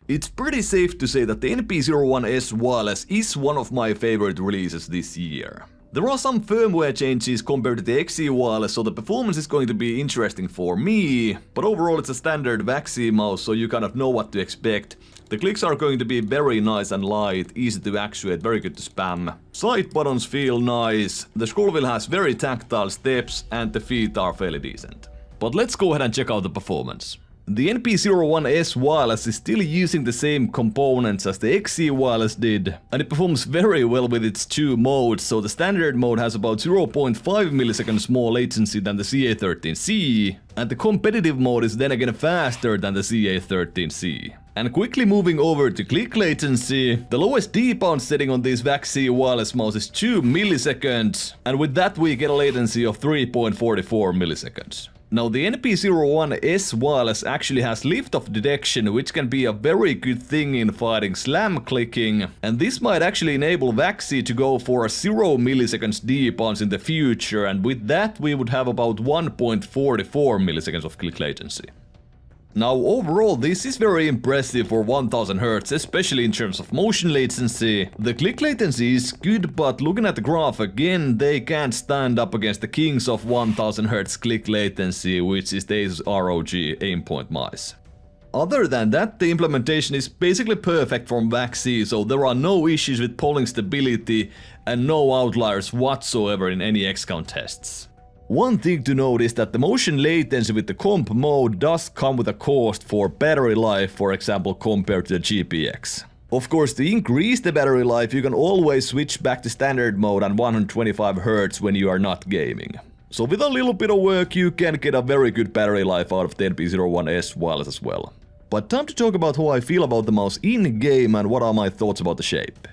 It's pretty safe to say that the NP-01S wireless is one of my favorite releases this year. There are some firmware changes compared to the VAXEE wireless, so the performance is going to be interesting for me, but overall it's a standard VAXEE mouse, so you kind of know what to expect. The clicks are going to be very nice and light, easy to actuate, very good to spam. Side buttons feel nice, the scroll wheel has very tactile steps, and the feet are fairly decent. But let's go ahead and check out the performance. The NP-01S wireless is still using the same components as the VAXEE wireless did, and it performs very well with its two modes, so the standard mode has about 0.5 milliseconds more latency than the CA13C, and the competitive mode is then again faster than the CA13C. And quickly moving over to click latency, the lowest debound setting on this VAXEE wireless mouse is 2 milliseconds, and with that we get a latency of 3.44 milliseconds. Now the NP-01S wireless actually has lift-off detection, which can be a very good thing in fighting slam clicking, and this might actually enable VAXEE to go for a 0 milliseconds debounce in the future, and with that we would have about 1.44 milliseconds of click latency. Now overall this is very impressive for 1000 Hz, especially in terms of motion latency. The click latency is good, but looking at the graph again, they can't stand up against the kings of 1000 Hz click latency, which is the Asus ROG aimpoint mice. Other than that, the implementation is basically perfect from VAXEE, so there are no issues with polling stability and no outliers whatsoever in any X-count tests. One thing to note is that the motion latency with the comp mode does come with a cost for battery life, for example compared to the GPX. Of course, to increase the battery life you can always switch back to standard mode and 125 Hz when you are not gaming. So with a little bit of work you can get a very good battery life out of the NP-01S wireless as well. But time to talk about how I feel about the mouse in-game and what are my thoughts about the shape.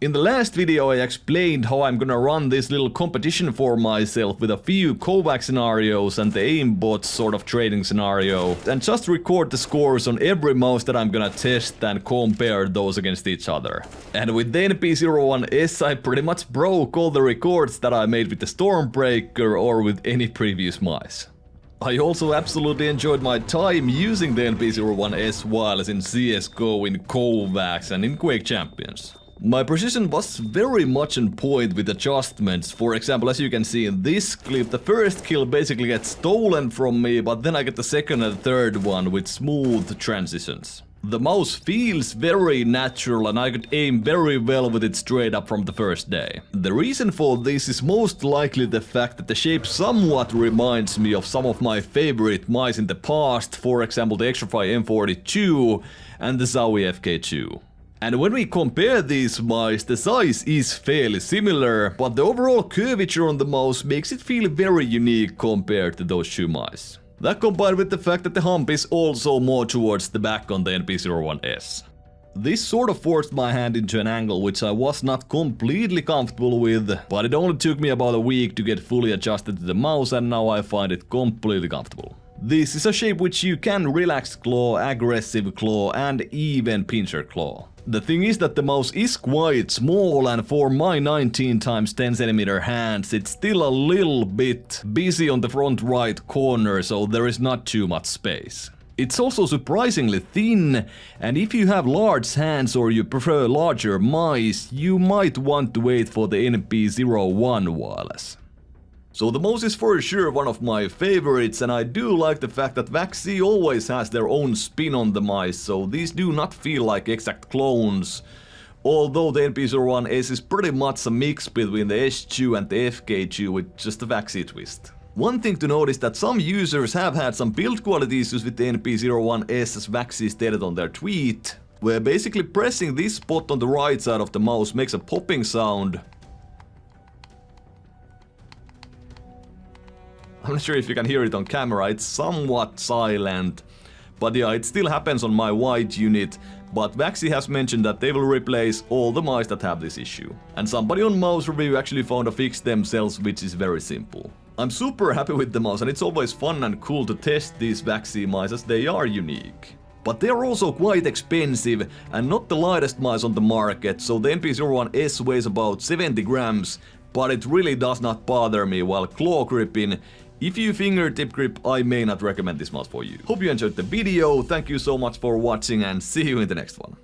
In the last video I explained how I'm gonna run this little competition for myself with a few Kovac scenarios and the aimbot sort of trading scenario, and just record the scores on every mouse that I'm gonna test and compare those against each other. And with the NP-01S I pretty much broke all the records that I made with the Stormbreaker or with any previous mice. I also absolutely enjoyed my time using the NP-01S wireless in CSGO, in Kovacs and in Quake Champions. My precision was very much on point with adjustments. For example, as you can see in this clip, the first kill basically gets stolen from me, but then I get the second and third one with smooth transitions. The mouse feels very natural and I could aim very well with it straight up from the first day. The reason for this is most likely the fact that the shape somewhat reminds me of some of my favorite mice in the past, for example the Xtrfy M42 and the Zowie FK2. And when we compare these mice, the size is fairly similar, but the overall curvature on the mouse makes it feel very unique compared to those two mice. That combined with the fact that the hump is also more towards the back on the NP-01S. This sort of forced my hand into an angle which I was not completely comfortable with, but it only took me about a week to get fully adjusted to the mouse and now I find it completely comfortable. This is a shape which you can relaxed claw, aggressive claw and even pincher claw. The thing is that the mouse is quite small and for my 19x10cm hands it's still a little bit busy on the front right corner, so there is not too much space. It's also surprisingly thin, and if you have large hands or you prefer larger mice, you might want to wait for the NP-01 wireless. So the mouse is for sure one of my favorites, and I do like the fact that VAXEE always has their own spin on the mice, so these do not feel like exact clones. Although the NP-01S is pretty much a mix between the S2 and the FK2 with just a VAXEE twist. One thing to note is that some users have had some build quality issues with the NP-01S, as VAXEE stated on their tweet, where basically pressing this spot on the right side of the mouse makes a popping sound. I'm not sure if you can hear it on camera, it's somewhat silent. But yeah, it still happens on my white unit, but VAXEE has mentioned that they will replace all the mice that have this issue. And somebody on Mouse Review actually found a fix themselves, which is very simple. I'm super happy with the mouse and it's always fun and cool to test these VAXEE mice as they are unique. But they are also quite expensive and not the lightest mice on the market, so the NP-01S weighs about 70 grams, but it really does not bother me while claw gripping If you fingertip grip, I may not recommend this mouse for you. Hope you enjoyed the video, thank you so much for watching and see you in the next one.